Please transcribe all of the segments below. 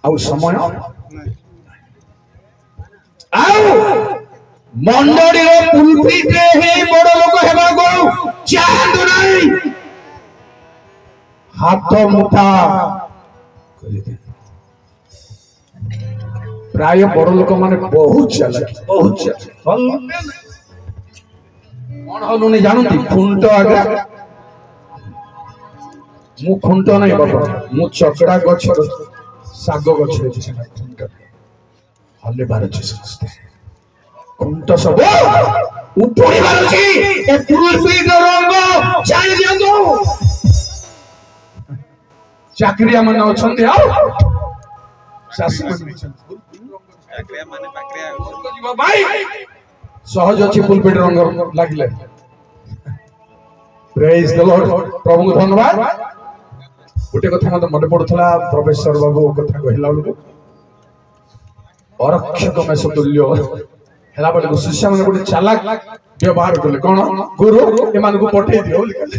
आउ समय मंडली पुलपिट बड़ लोक हेबा चाहतु नहीं हाथ मुठा प्राय बड़ लोक माने बहुत चालाक कौन हलु नहीं जानती खुंट आगे मु खुंट नहीं बाबा मु चकड़ा गछ साग गछ खुंट हल्ले बारछ समस्ते खुंट सब उपड़ी बारछ ए पुलपिट रंग चाहि दियंतु चाकरिया मन अछंती आ शासन चाकरिया माने पाकरिया जीवा भाई सहज अछि पुलपिट रंग लागिले प्रेज द लॉर्ड प्रभु धन्यवाद गोटे कथा मत मन पड़ुथला प्रोफेसर बाबू कथा कहला लोग अरक्षक में तुल्य हेला बेले शिष्य माने गोटे चालाक व्यवहार करले कोन गुरु ए मान को पठे दियो लिखले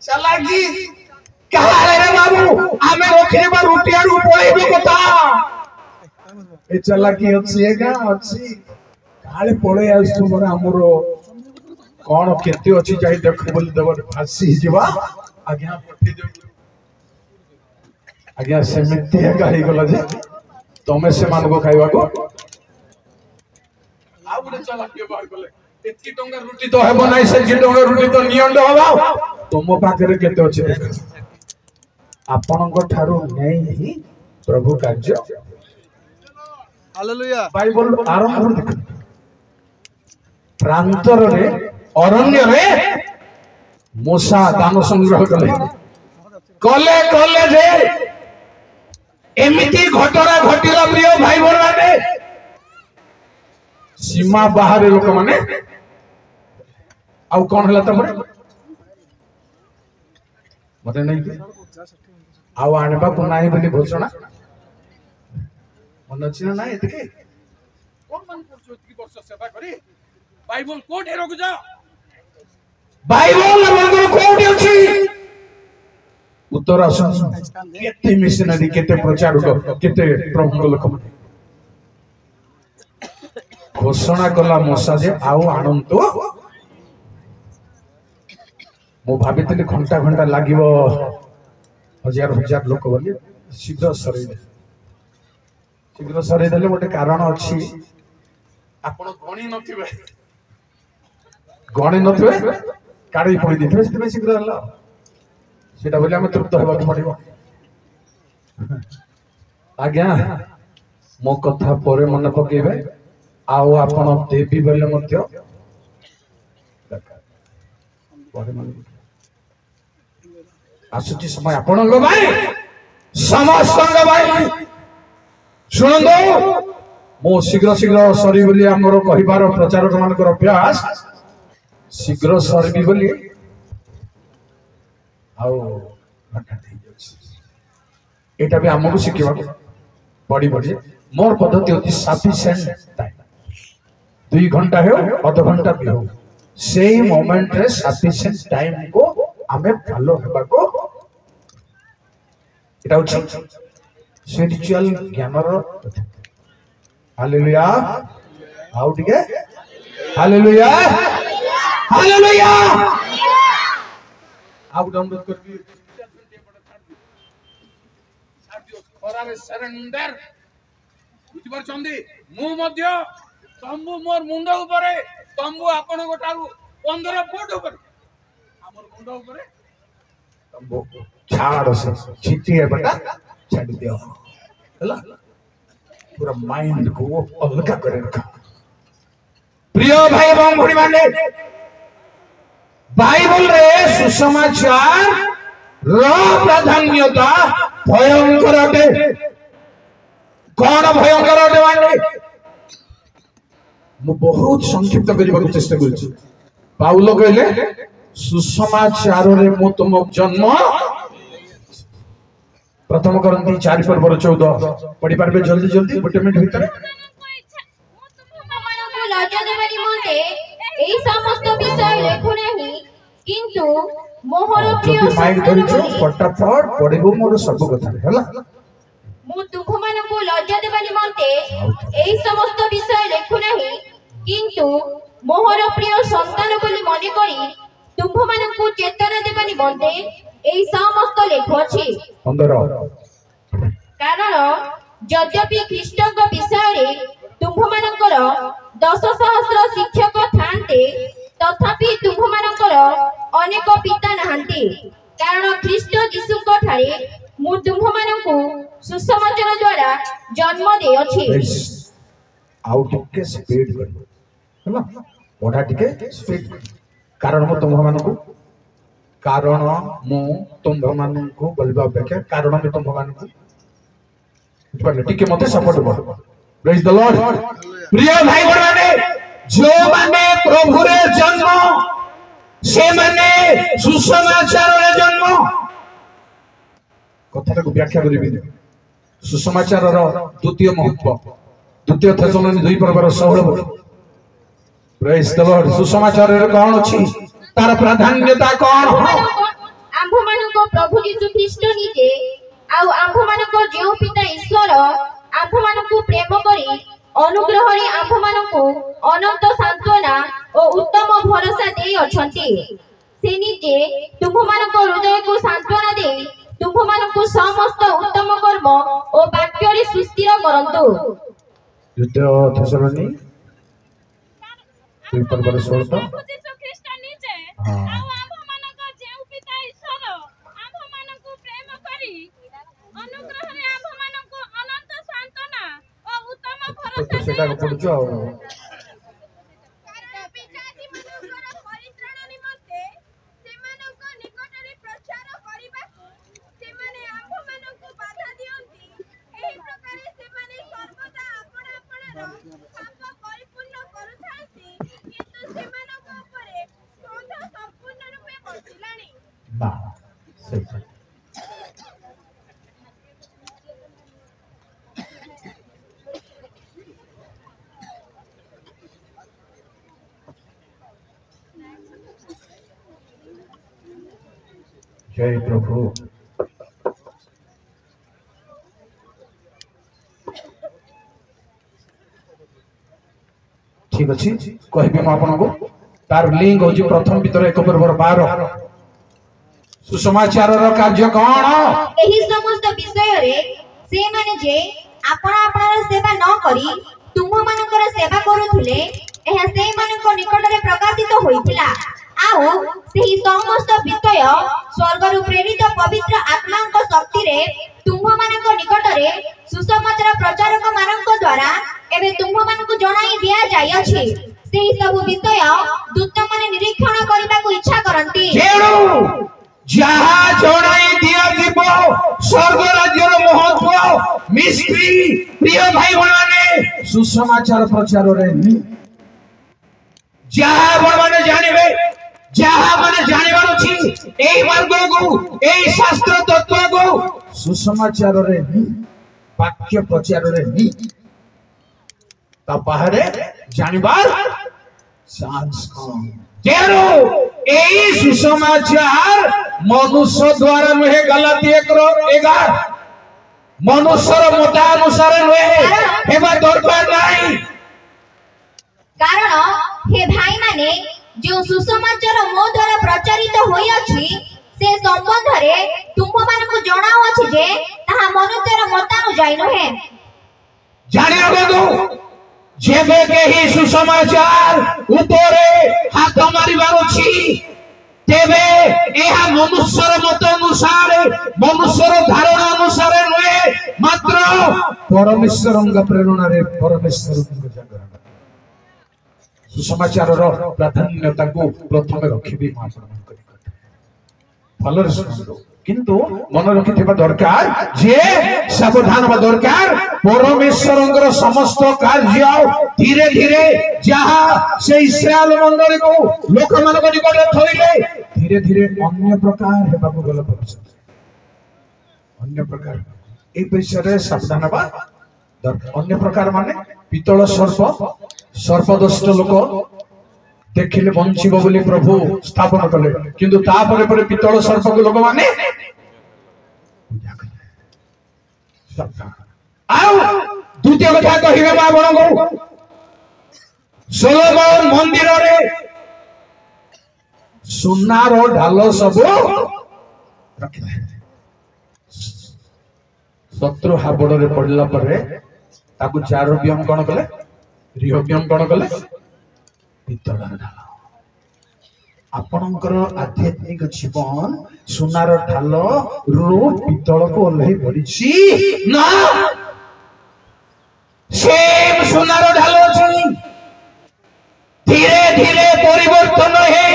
चालाकी कहा रे बाबू आमे रखे बा रोटी आरु पळेबे कथा ए चालाकी अछि एगा अछि काले पळे आसु मोर हमरो कोन केते अछि जाई देख बोल देवर फासी जीवा आज्ञा पठे दियो आज्ञा सेमिति गाड़ी गला जे तमे से मान को खाइबा को आ गुडे चालाकी बाहर गले एतकी टंगा रोटी तो हेबो नै से टंगा रोटी तो नियंड हबा तम पाखरे केते अछि देख आपनक ठारू नहीं प्रभु कार्य हालेलुया बाइबल आरंभ देख प्रांतर रे अरण्य रे मूसा दान संग्रह कले कले कले जे एमिति घटना घटिला प्रिय भाई बोल माने सीमा बाहर लोक माने आउ कोन हला तमरे मते नहीं आउ आनबा को नाही बोली घोषणा मन अछि ना एतके कोन मन पुरछो एतकी वर्ष सेवा करी बाइबल कोठे रख जा बाइबल मंदिर कोठे अछि उत्तर आसन केते मिशनरी केते प्रचारक केते प्रभु लोक माने घोषणा कला मूसा जे आउ आनंतो मो भाबितली घंटा घंटा लागिवो हजार हजार लोक बोली शीघ्र सरे देले गोटे कारण अछि आपण गणी नथिबे काढी पड़ी दिथबे सेते शीघ्र हला सेटा बोली हम तृप्त हेबा पड़िबो आज्ञा मो कथा परे मन पकेबे आउ आपण देवी बोले मध्य परे मन आसुची समय आपण भाई समस्त भाई सुनंदो मो शीघ्र शीघ्र सरी बोली हमर कहिबार प्रचारक मानकर अभ्यास शीघ्र सरबी बोली आउ एटा भी हमको शिखिबा बड़ी बड़ी मोर पद्धति होती सफिशिएंट टाइम 2 घंटा हो आधा घंटा भी हो सेही मोमेंट रे सफिशिएंट टाइम को हमें फॉलो हेबा को एटा होची स्पिरिचुअल ज्ञान रो हालेलुया आउ ठीक है हालेलुया हालेलुया आप डाउनलोड कर दिए खरारे सरेंडर बुझि परछंदी मु मध्य तंबू मोर मुंड ऊपर तंबू आपण गोटारू 15 फुट ऊपर हमर मुंड ऊपर तंबू छाड़ से छिटी है बेटा छाड़ दियो हला पूरा माइंड को अलग करे रखा प्रिय भाई एवं भणी माने बाइबल रे सुसमाचार रो प्राधान्यता भयंकर अटे कौन भयंकर अटे माने मु बहुत संक्षिप्त करबा को चेष्टा करछि पाउलो कहले सुसमाचार रे मु तुम जन्म प्रथम करंती 4 पर 14 पढ़ी पारबे जल्दी जल्दी गोटे मिनिट भीतर এই সমস্ত বিষয় লেখু नहीं किंतु मोहर प्रिय माइक धरि जो फटाफट पढ़िबो मोर सब कथा हला ମୁଁ ତୁମ୍ଭମାନଙ୍କୁ ଲଜ୍ଜା ଦେବା ନିମନ୍ତେ ଏହି ସମସ୍ତ ବିଷୟ ଲେଖୁ ନାହିଁ, କିନ୍ତୁ ମୋହର ପ୍ରିୟ ସନ୍ତାନ ବୋଲି ମନେ କରି ତୁମ୍ଭମାନଙ୍କୁ ଚେତନା ଦେବା ନିମନ୍ତେ ଏହି ସମସ୍ତ ଲେଖୁଅଛି। କାରଣ ଯଦ୍ୟପି ଖ୍ରୀଷ୍ଟଙ୍କ ବିଷୟରେ ତୁମ୍ଭମାନଙ୍କର 10,000 ଶିକ୍ଷକ ଥାନ୍ତେ, ତଥାପି ତୁମ୍ଭମାନଙ୍କର ଅନେକ ପିତା ନାହାନ୍ତି। କାରଣ ଖ୍ରୀଷ୍ଟ ଯୀଶୁଙ୍କ ଠାରେ ମୁଁ ତୁମ୍ଭମାନଙ୍କୁ ସୁସମାଚାର ଦ୍ୱାରା ଜନ୍ମ ଦେଇଅଛି। ଆଉ ଟିକେ ସ୍ପିଡ୍ କର ହେଲା, ପଢା ଟିକେ ସ୍ପିଡ୍ କର। କାରଣ ମୁଁ ତୁମ୍ଭମାନଙ୍କୁ ବୋଲିବା ଅପେକ୍ଷା କାରଣ ମୁଁ ତୁମ୍ଭମାନଙ୍କୁ ଟିକେ ମତେ ସପୋର୍ଟ କର। ପ୍ରେଜ୍ ଦ ଲର୍ଡ। ପ୍ରିୟ ଭାଇ ଭଉଣୀମାନେ, ଯେଉଁମାନେ ପ୍ରଭୁରେ ଜନ୍ମ ସେମାନେ ସୁସମାଚାରରେ ଜନ୍ମ। କଥାଟାକୁ ବ୍ୟାଖ୍ୟା କରିବି। ସୁସମାଚାରର ଦ୍ୱିତୀୟ ମହତ୍ଵ 2 ଥେସଲୋନି 2:16। ପ୍ରେଜ୍ ଦ ଲର୍ଡ। ସୁସମାଚାରରେ କଣ ଅଛି, ତାର ପ୍ରାଧାନ୍ୟତା କଣ? ଆମ୍ଭମାନଙ୍କ ପ୍ରଭୁ ଯୀଶୁ ଖ୍ରୀଷ୍ଟ ନିଜେ ଆଉ ଆମ୍ଭମାନଙ୍କ ଯେଉଁ ପିତା ଈଶ୍ୱର ଆମ୍ଭମାନଙ୍କୁ ପ୍ରେମ କରି ଅନୁଗ୍ରହରେ ଆମ୍ଭମାନଙ୍କୁ ଅନନ୍ତ ସାନ୍ତ୍ୱନା ଓ ଉତ୍ତମ ଭରସା ଦେଇ ଅଛନ୍ତି। ସେ ନିଜେ ତୁମ୍ଭମାନଙ୍କ ହୃଦୟକୁ ସାନ୍ତ୍ୱନା ଦେଇ ତୁମ୍ଭମାନଙ୍କୁ ସମସ୍ତ ଉତ୍ତମ କର୍ମ ଓ ବାକ୍ୟରେ ସୁସ୍ଥିର କରନ୍ତୁ। 2 ଥେସଲୋନି 2:16। সেটা পড়ছো जय प्रभु। ठीक अच्छे कहबी आपको तार लिंक हूँ प्रथम भीतर 1:12 सुसमाचार कार्य कौन एही समस्त विषय रे से माने जे आपन आपन सेवा न करी तुम मानकर सेवा करूथिले एहा से मानक निकट रे प्रकाशित होइतिला आउ सेही समस्त विषय स्वर्ग रु प्रेरित पवित्र आत्मांक शक्ति रे तुम मानक निकट रे सुसमाचार प्रचारक मानक द्वारा एबे तुम मानक जणाई दिया जाय अछि सेही सब विषय दूत माने निरीक्षण करबा को इच्छा करंती जहा जणाई दिया जीव स्वर्ग राज्यर महत्व मिस्त्री प्रिय भाई माने सुसमाचार प्रचार रे जहा माने जानिबे जहा माने जानिबार अछि एई मार्ग को एई शास्त्र तत्व को सुसमाचार रे वाक्य प्रचार रे ता बाहरे जानिबार चांस कम जेरो एई सुसमाचार मनुष्य द्वारा नुहे गलाती 1:11 मनुष्यर मतानुसार नुहे हेबा दरकार नाही कारण हे भाई माने जो सुसमाचार मो द्वारा प्रचारित होई अछि से संबंध रे तुम मानकु जणाओ अछि जे ताहा मनुष्यर मतानुसार नुहे जानि रखो जेबे के ही सुसमाचार ऊपरे हाथ मारिबार अछि तेबे एहा मनुष्यर मत अनुसार मनुष्यर धारणा अनुसार नुहे मात्र परमेश्वरଙ୍କ प्रेरणा रे परमेश्वरଙ୍କ जागरण सुसमाचार रो प्राधान्यता को प्रथम रखिबी मा आपनक निकट भलर सुनो किंतु मन रखिथिबा दरकार जे सावधान बा दरकार परमेश्वरଙ୍କର समस्त कार्य धीरे धीरे जहा से इस्राएल मंडली को लोक मान को निकट थइले धीरे धीरे अन्य प्रकार हेबा को गल भविष्य अन्य प्रकार ए विषय रे सावधान बा दरकार अन्य प्रकार माने पितल सर्प सर्पदष्ट लोक देखिले बंचिब बोली प्रभु स्थापन कले किंतु तापरे परे पितल सर्प को लोक माने द्वितीय कथा कहे आपण को सोलोमन मंदिर रे सुनार ढाल सब रखिले शत्रु हाबड़ रे पड़ला परे ताकू चार व्यम कौन कले रिहव्यम कौन कले पितल ढाल आपणकर आध्यात्मिक जीवन सुनार ढाल रु पितल को ओल्लई पड़ी ना सेम सुनार ढाल अछि धीरे धीरे परिवर्तन है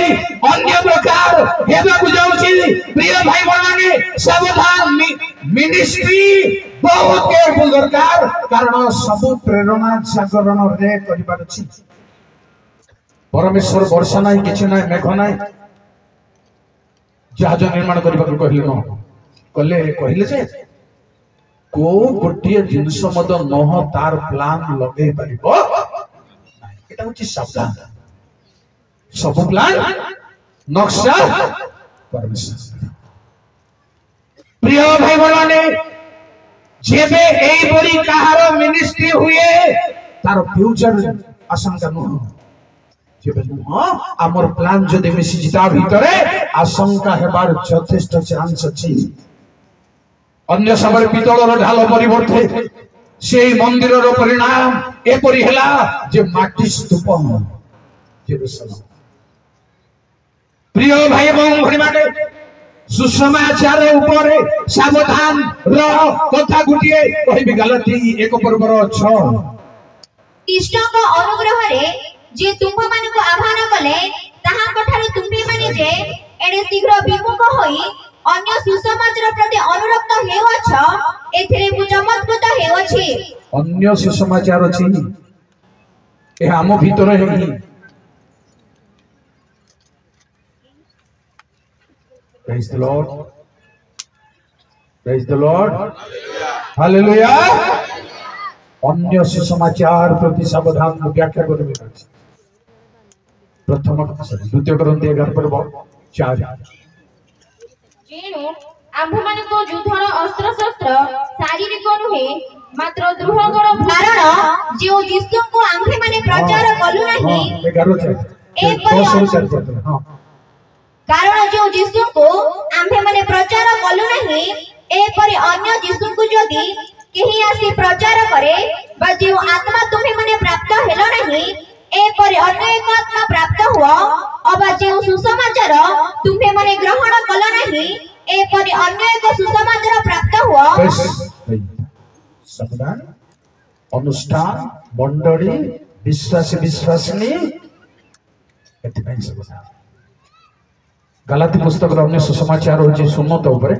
अन्य प्रकार हेबाकू जाउछि प्रिय भाई माने सावधान मिनिस्ट्री बहुत केयरफुल दरकार कारण सब प्रेरणा जागरण रे करिबार अछि परमेश्वर वर्षा नाही किछि नाही मेघ नाही जहाज निर्माण करिबाकू कहले न कहले जे को गोटिए जिंस मद नह तार प्लान लगे परिबो এটা হচ্ছে সাবধান সব প্ল্যান নকশা परमेश्वर প্রিয় ভাই বোনମାନେ যেবে এই বড়ি কাহার মিনিস্ট্রি হুয়ে তার ফিউচার আশঙ্কা নহ যেবে নহ আমার প্ল্যান যদি মিশি জিতা ভিতরে আশঙ্কা হেবার যথেষ্ট চান্স আছে अन्य समय पितलर ढाल परिवर्ते से मंदिर परिणाम एपरी है जे माटी स्तूप जेरूसलम प्रिय भाई एवं भणी माने सुसमाचार ऊपर सावधान रह कथा गुटिए कहबी गलाती 1:6 कृष्ण को अनुग्रह रे जे तुम मान को आह्वान कले ताहा कठारु तुम्ही माने जे एडे शीघ्र विमुख होई अन्य सुसमाचार प्रति अनुरक्त हेउछ एथिरे मु चमत्कृत हेउछि अन्य सुसमाचार अछि ए हम भीतर हेही प्रेज द लॉर्ड हालेलुया अन्य सुसमाचार प्रति सावधान व्याख्या करबे अछि प्रथम द्वितीय कोरिन्थी 11:4 जेणु आम्भमानक युद्धर अस्त्र शस्त्र शारीरिक नुहे मात्र दृढ़गढ़ कारण जो यीशु को आम्भे माने प्रचार कलु नाही 11:10 कारण जो यीशु को आम्भे माने प्रचार कलु नाही एपरि अन्य यीशु को जदि केही आसी प्रचार करे बा जो आत्मा तुम्हे माने प्राप्त हेलो नाही एपरि अन्य एक आत्मा प्राप्त हुआ अबा जो सुसमाचार तुम्हे माने ग्रहण कल नाही एपरि अन्य एक सुसमाचार प्राप्त हुआ सावधान अनुष्ठान मंडली विश्वासी विश्वासिनी एति पई सावधान गलाती पुस्तक अन्य सुसमाचार होची सुन्नत ऊपर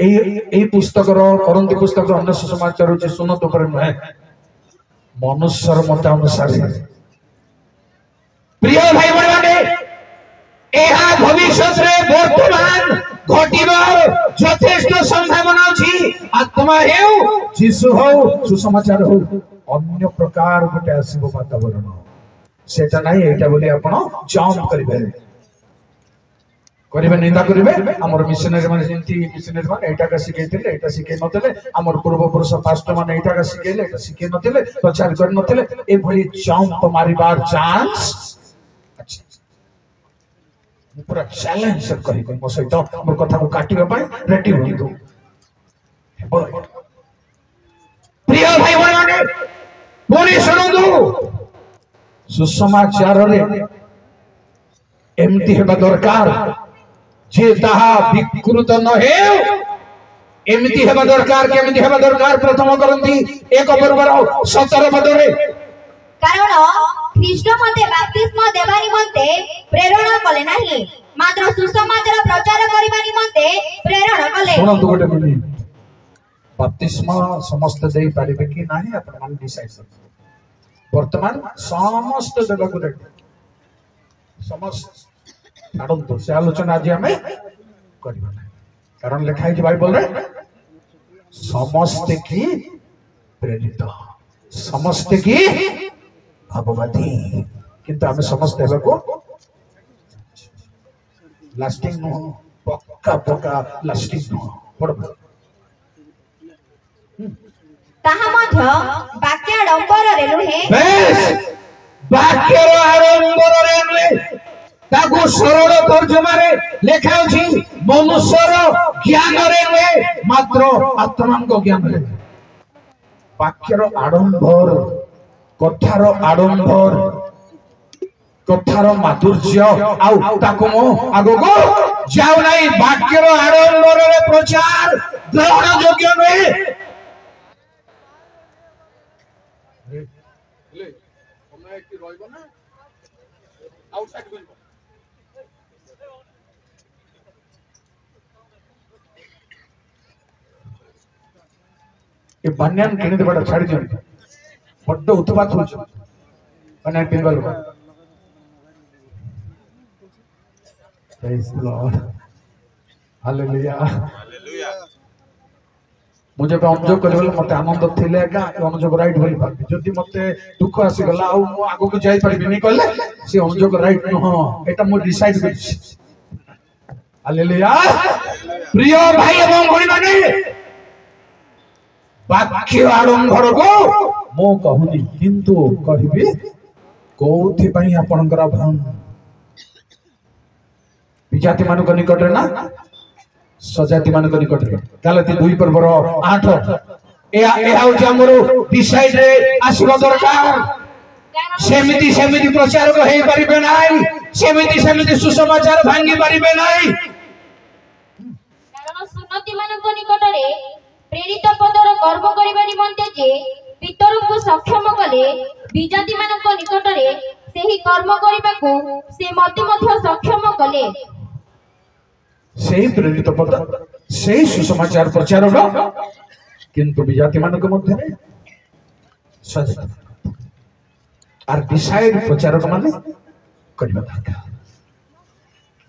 एई पुस्तक कोरिन्थी पुस्तक अन्य सुसमाचार होची सुन्नत ऊपर नहे मनुष्यर मत अनुसार प्रिय भाई माने एहा भविष्य रे वर्तमान घटिबार यथेष्ट संभावना अछि आत्मा हेउ यीशु हो सुसमाचार हो अन्य प्रकार गोटे आसीबो वातावरण सेटा नाही एटा बोली आपण जंप करिबे निंदा करिबे हमर मिशनरी माने जेंती मिशनरी माने एटा का सिखैथिले एटा सिखै नथिले हमर पूर्व पुरुष पास्टर माने एटा का सिखैले एटा सिखै नथिले प्रचार कर नथिले ए भली जंप मारिबार चांस पूरा चैलेंज से कहि मो सहित मोर कथा को काटिबा पई रेडी होइतो प्रिय भाई माने पुनी सुनंदु सुसमाचार रे एमती हेबा दरकार जे ताहा विकृत न हे एमती हेबा दरकार केमती हेबा दरकार प्रथम करंती 1:17 पदरे कारण ख्रीष्ट मते बप्तिस्म देबा निमंते प्रेरणा कले नाही मात्र सुसमाचार प्रचार करिबा निमंते प्रेरणा कले सुनंतु गोटे मिनिट बप्तिस्म समस्त देई पारिबे कि नाही आपण मान डिसाइड कर वर्तमान समस्त देबा को रेडी समस्त छाड़ो से आलोचना आज आम करना कारण लिखाई बाइबल रे समस्त की प्रेरित समस्त की भाववादी किंतु आम समस्त को लास्टिंग नुह पक्का पक्का लास्टिंग नुह पढ़ ତାହା ମଧ୍ୟ ବାକ୍ୟ ଆଡମ୍ବରରେ ନୁହେଁ ବେଶ ବାକ୍ୟର ଆଡମ୍ବରରେ ନୁହେଁ ତାକୁ ସରଳ ତର୍ଜମାରେ ଲେଖା ଅଛି ମନୁଷ୍ୟର ଜ୍ଞାନରେ ନୁହେଁ ମାତ୍ର ଆତ୍ମାଙ୍କ ଜ୍ଞାନରେ। ବାକ୍ୟର ଆଡମ୍ବର କଥାର ମାଧୁର୍ଯ୍ୟ ଆଉ ତାକୁ ମୁଁ ଆଗକୁ ଯାଉ ନାହିଁ। ବାକ୍ୟର ଆଡମ୍ବରରେ ପ୍ରଚାର ଗ୍ରହଣ ଯୋଗ୍ୟ ନୁହେଁ। ये बनियान किने दे बड़ा छाड़ी दियो बड्ड उत्पात हो बनियान पिनबा लोक प्रेज द लॉर्ड हालेलुया मुझे अनुजोग करबे मते आनंद थिले का अनुजोग राइट होई भाबी जदी मते दुख आसी गला आ मु आगो को जाई परबी नि कहले से अनुजोग राइट न हो एटा मु डिसाइड करछि। हालेलुया प्रिय भाई एवं भणी माने बाक्य आडंबर को मो कहूनी किंतु कहबी कोथि पई आपनकर भ्रम विजाति मान को निकट ना सजाति मान को निकट गलती 2 पर्वर 8 ए आउच हमरो डिसाइड रे आसीबो दरकार सेमिति प्रचार को हे परिबे नाही सेमिति सुसमाचार भांगी परिबे नाही कारण सुन्नति मान को निकट रे प्रेरित पदर कर्म करिबा निमंते जे पितर को सक्षम कले विजाति मान को निकट रे सेही कर्म करिबा को से मते मध्य सक्षम कले सेही प्रेरित पद सेही सुसमाचार प्रचार किंतु विजाति मान को मध्य सजा आर डिसाइड प्रचारक माने करिबा दरकार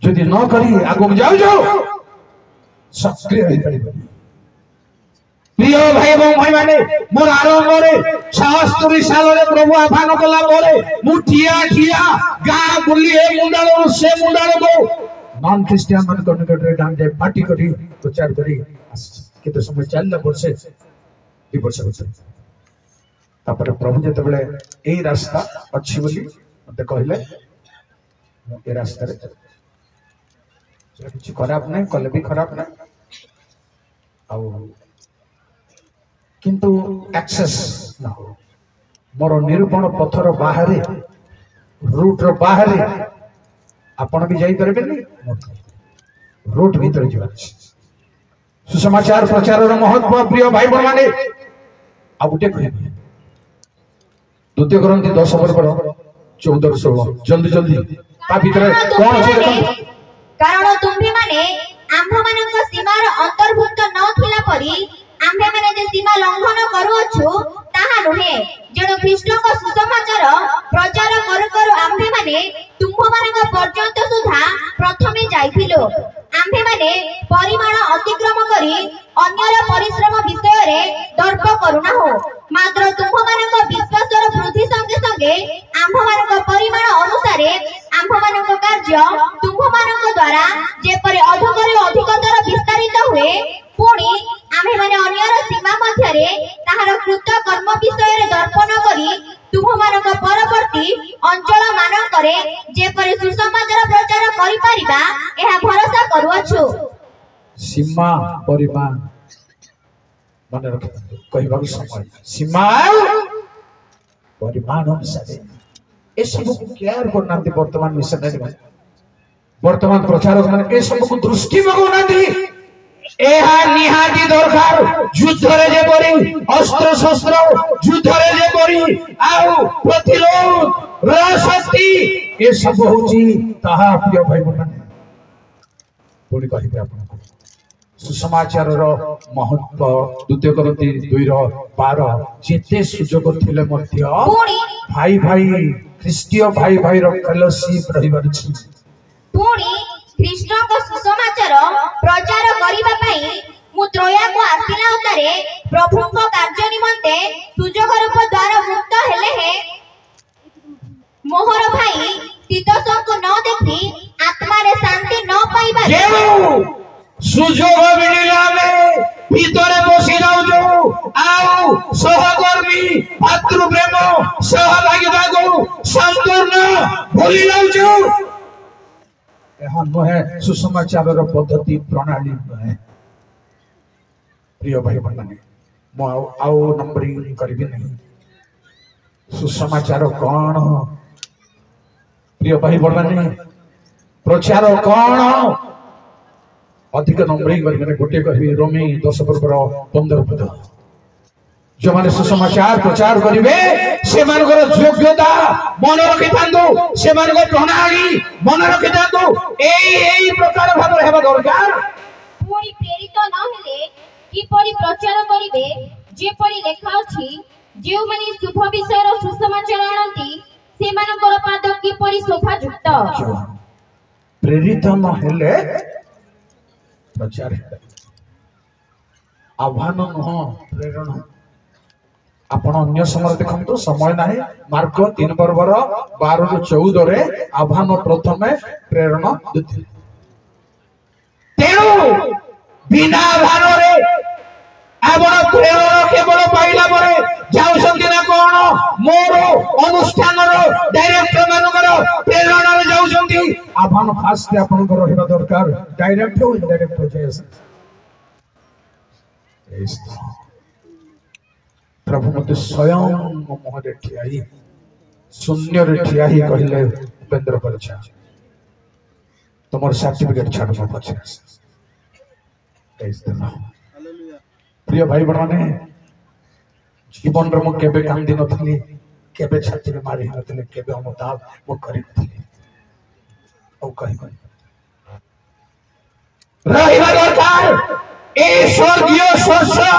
जदि न करी आगो जाऊ सक्रिय होई परिबनी। प्रिय भाई एवं भाई माने मोर आरंभ रे 76 साल रे प्रभु आह्वान कला मोरे मु ठिया गां बुली ए मुंडालो से मुंडालो को नॉन क्रिश्चियन मन को निकट रे डांग जाय पार्टी करी प्रचार करी केते समय चलला वर्षे 2 वर्ष होते तापर प्रभु जते बेले एई रास्ता अछि बोली मते कहले ए रास्ता रे कुछ खराब नहीं कले भी खराब नहीं आउ किंतु एक्सेस ना हो मोर निरूपण पथर बाहरे रूट रो बाहरे आपण भी जाई परबे नहीं रूट भीतर जीवा सुसमाचार प्रचार रो महत्व प्रिय भाई बहन माने आ गुटे कहबे द्वितीय ग्रंथि 10 पर्व 14-16 जल्दी ता भीतर कोन अछि कारण तुम्ही माने आम्भ मानक सीमार अंतर्भुक्त न थिला परी आम्भे माने जे सीमा लंघन करूछु ताहा नुहे जेणु ख्रीष्ट को सुसमाचार प्रचार करू आम्भे माने तुम मानक पर्यंत सुधा प्रथमे जाइथिलो आम्भे माने परिमाण अतिक्रम करी अन्यर परिश्रम विषय रे दर्प करूना हो मात्र तुम मानक विश्वासर वृद्धि संगे संगे आम्भ मानक परिमाण अनुसार आम्भ मानक कार्य तुम मानक द्वारा जेपरि अधिकरे अधिकतर विस्तारित हुए पुणी आम्भे माने अन्यर सीमा मध्य रे ताहार कृत कर्म विषय रे दर्पण करी तुम मानक परवर्ती अंचल मानकरे जेपरि सुसमाचार प्रचार करि परिबा एहा भरोसा करूछु। सीमा परिमाण मन रख कहबा समय सीमा परिमाण अनुसार ए सब केयर करना वर्तमान मिशनरी वर्तमान प्रचारक माने ए सब को दृष्टि मगोनांती एहा निहाती दरकार युद्ध रे जे परी अस्त्र शस्त्र युद्ध रे जे परी आउ प्रतिरोध शक्ति ए सब होची ताहा प्रिय भाई बहन पुणी कहिबे आपन सुसमाचार रो महत्व द्वितीय ग्रंथि 2:12 जेते सुजोग थिले मध्य भाई ख्रीष्टीय भाई रो फेलोशिप रहिबार छी पुणी ख्रीष्ट को सुसमाचार प्रचार करिबा पई मु त्रया को आसिला उतारे प्रभु को कार्य निमंते सुजोग रूप द्वारा मुक्त हेले हे मोहर भाई तीतस को न देखि आत्मा रे शांति न पाइबा सुजोग मिलिला में ভিতরে বসি যাউଛୁ ଆଉ ସହକର୍ମୀ ଭାତୃ ପ୍ରେମ ସହଭାଗିତାକୁ ସମ୍ପୂର୍ଣ୍ଣ ଭୁଲି ଯାଉଛୁ। ଏହା ନୁହେଁ ସୁସମାଚାରର ପଦ୍ଧତି ପ୍ରଣାଳୀ ନୁହେଁ। ପ୍ରିୟ ଭାଇ ମାନେ ମୁଁ ଆଉ ନମ୍ବରିଂ କରିବି ନାହିଁ। ସୁସମାଚାର କଣ? ପ୍ରିୟ ଭାଇ ମାନେ ପ୍ରଚାର କଣ? ଅଧିକ ନମ୍ବରିଂ କରିବି ଗୋଟିଏ କହିବି ରୋମୀ 10:15 ପଦ। ଯେଉଁମାନେ ସୁସମାଚାର ପ୍ରଚାର କରିବେ ସେମାନଙ୍କର ଯୋଗ୍ୟତା ମନେ ରଖିଥାନ୍ତୁ, ସେମାନଙ୍କ ପ୍ରଣାଳୀ ମନେ ରଖିଥାନ୍ତୁ। ଏଇ ପ୍ରକାର ଭାବରେ ହେବା ଦରକାର। ପୁଣି ପ୍ରେରିତ ନ ହେଲେ କିପରି ପ୍ରଚାର କରିବେ? ଯେପରି ଲେଖା ଅଛି, ଯେଉଁମାନେ ଶୁଭ ବିଷୟର ସୁସମାଚାର ଆଣନ୍ତି ସେମାନଙ୍କର ପାଦ କିପରି ଶୋଭାଯୁକ୍ତ। ପ୍ରେରିତ ନ ହେଲେ ପ୍ରଚାର ଆହ୍ୱାନ ନୁହଁ, ପ୍ରେରଣ। ଆପଣ ଅନ୍ୟ ସମୟରେ ଦେଖନ୍ତୁ, ସମୟ ନାହିଁ। ମାର୍କ 3:12-14 ଆହ୍ୱାନ ପ୍ରଥମେ, ପ୍ରେରଣ ଦ୍ୱିତୀୟ। ତେଣୁ ବିନା ଆହ୍ୱାନରେ ଆପଣ ପ୍ରେରଣ କେବଳ ପାଇଲା ପରେ ଯାଉଛନ୍ତି ନା କଣ? ମୋର ଅନୁଷ୍ଠାନର ଡାଇରେକ୍ଟର ମାନଙ୍କର ପ୍ରେରଣାରେ ଯାଉଛନ୍ତି। ଆହ୍ୱାନ ଫାଷ୍ଟ ଆପଣଙ୍କର ରହିବା ଦରକାର। ଡାଇରେକ୍ଟ ହଉ ଇନଡାଇରେକ୍ଟ ହଉ ଯାଇ ଆସେ। ପ୍ରଭୁ ମତେ ସ୍ୱୟଂ ମୋ ମୁହଁରେ ଠିଆ ହେଇ ଶୂନ୍ୟରେ ଠିଆ ହେଇ କହିଲେ, ଉପେନ୍ଦ୍ର ପରିଛା তোমার সার্টিফিকেট ছাড়ো ମୋ ପଛରେ ଆସ। ପ୍ରିୟ ଭାଇ ମାନେ ଜୀବନରେ ମୁଁ କେବେ କାନ୍ଦି ନଥିଲି, କେବେ ଛାତିରେ ମାରି ନଥିଲି, କେବେ ଅନୁତାପ ମୁଁ କରିନଥିଲି। ଆଉ କହିବି ରହିବା ଦରକାର। ଏ ସ୍ୱର୍ଗୀୟ ଶସ୍ୟ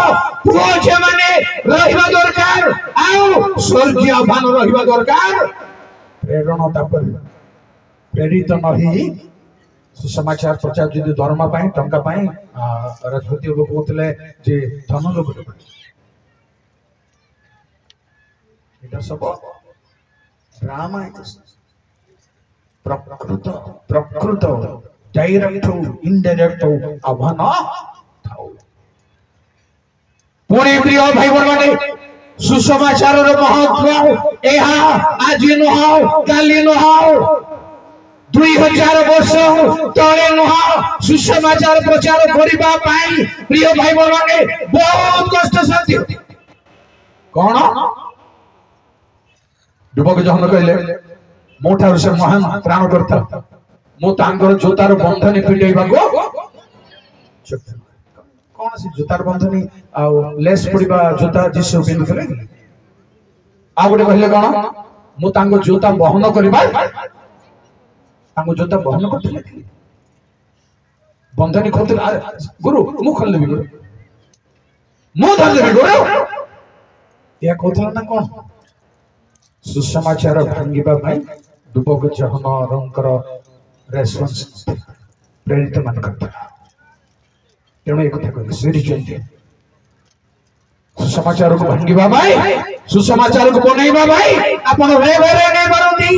ପୁଅ ଝିଅମାନେ ରହିବା ଦରକାର, ଆଉ ସ୍ୱର୍ଗୀୟ ଆହ୍ୱାନ ରହିବା ଦରକାର। ପ୍ରେରଣ ତାପରେ ପ୍ରେରିତ ନହେଇ ସୁସମାଚାର ପ୍ରଚାର ଯଦି ଦରମା ପାଇଁ, ଟଙ୍କା ପାଇଁ, ରାଜନୈତିକ ଲୋକ କହୁଥିଲେ ଯେ ଧନ ଲୋକ, এটা ସବୁ ଡ୍ରାମା। ପ୍ରକୃତ ଡାଇରେକ୍ଟ ହଉ ଇନଡାଇରେକ୍ଟ ହଉ ଆହ୍ୱାନ ଥାଉ। ପୁଣି ପ୍ରିୟ ଭାଇ ମାନେ ସୁସମାଚାରର ମହତ୍ଵ ଏହା ଆଜି ନୁହଁ, କାଲି ନୁହଁ, 2000 ବର୍ଷ ତଳେ ନୁହଁ। ସୁସମାଚାର ପ୍ରଚାର କରିବା ପାଇଁ ପ୍ରିୟ ଭାଇ ମାନେ ବହୁତ କଷ୍ଟ ସାଧ୍ୟ। କଣ? ଯୁବକ ଜହନ କହିଲେ, ମୋ ଠାରୁ ସେ ମହାନ ତ୍ରାଣ କରିଥା, ମୁଁ ତାଙ୍କର ଜୋତାର ବନ୍ଧନୀ ପିଣ୍ଡେଇବାକୁ। କଣ ସେ ଜୋତାର ବନ୍ଧନୀ ଆଉ ଲେସ୍ ପଡିବା ଜୋତା ଯୀଶୁ ପିନ୍ଧୁଥିଲେ? ଆଉ ଗୋଟେ କହିଲେ କଣ? ମୁଁ ତାଙ୍କ ଜୋତା ବହନ କରିବା, ତାଙ୍କ ଜୋତା ବହନ କରୁଥିଲେ କି ବନ୍ଧନୀ କରୁଥିଲେ? ଗୁରୁ ମୁଁ ଖୋଲିଦେବି, ଗୁରୁ ମୁଁ ଧରିଦେବି, ଗୁରୁ ଏହା କହୁଥିଲା ନା କଣ? ସୁସମାଚାର ଭାଙ୍ଗିବା ପାଇଁ ଯୁବକ ଜହନଙ୍କର ରେସ୍ପନ୍ସ ପ୍ରେରିତ ମାନଙ୍କର ଥିଲା। ତେଣୁ ଏ କଥା କହିଲେ ସ୍ପିରିଚୁଆଲିଟି ସୁସମାଚାରକୁ ଭାଙ୍ଗିବା ପାଇଁ, ସୁସମାଚାରକୁ ବନେଇବା ପାଇଁ ଆପଣ ରେଭେରେ ନେଇପାରନ୍ତି।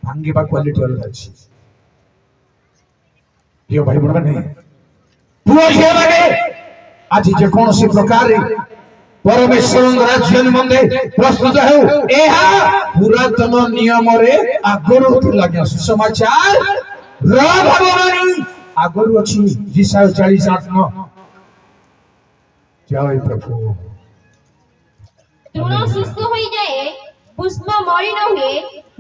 ଭାଙ୍ଗିବା କ୍ୱାଲିଟି ଅଲଗା ଅଛି। ପ୍ରିୟ ଭାଇ ମାନେ, ପୁଅ ଝିଅ ମାନେ ଆଜି ଯେକୌଣସି ପ୍ରକାରରେ ପରମେଶ୍ୱରଙ୍କ ରାଜ୍ୟ ନିମନ୍ତେ ପ୍ରସ୍ତୁତ ହେଉ। ଏହା ପୁରାତନ ନିୟମରେ ଆଗରୁ ଥିଲା। ସୁସମାଚାର ଭାବବାଣୀ ଆଗରୁ ଅଛି। ଯିଶାୟ 40:8। ଜୟ ପ୍ରଭୁ। ତୃଣ ଶୁଷ୍କ ହୋଇଯାଏ, ପୁଷ୍ପ ମଳିନ ହୁଏ,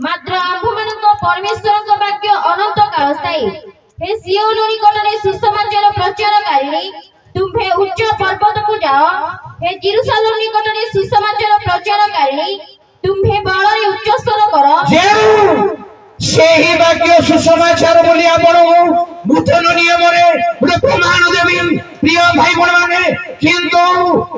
ମାତ୍ର ଆମ୍ଭମାନଙ୍କ ପରମେଶ୍ୱରଙ୍କ ବାକ୍ୟ ଅନନ୍ତ କାଳ ସ୍ଥାୟୀ। ହେ ସିଓନ ନିକଟରେ ସୁସମାଚାର ପ୍ରଚାରକାରିଣୀ, ତୁମ୍ଭେ ଉଚ୍ଚ ପର୍ବତକୁ ଯାଅ। ହେ ଜେରୁସାଲେମ ନିକଟରେ ସୁସମାଚାର ପ୍ରଚାରକାରିଣୀ, ତୁମ୍ଭେ ବଳରେ ଉଚ୍ଚ ସ୍ୱର କର। ସେହି ବାକ୍ୟ ସୁସମାଚାର ବୋଲି ଆପଣଙ୍କୁ ନୂତନ ନିୟମରେ ଗୋଟେ ପ୍ରମାଣ ଦେବି ପ୍ରିୟ ଭାଇ ମାନେ। କିନ୍ତୁ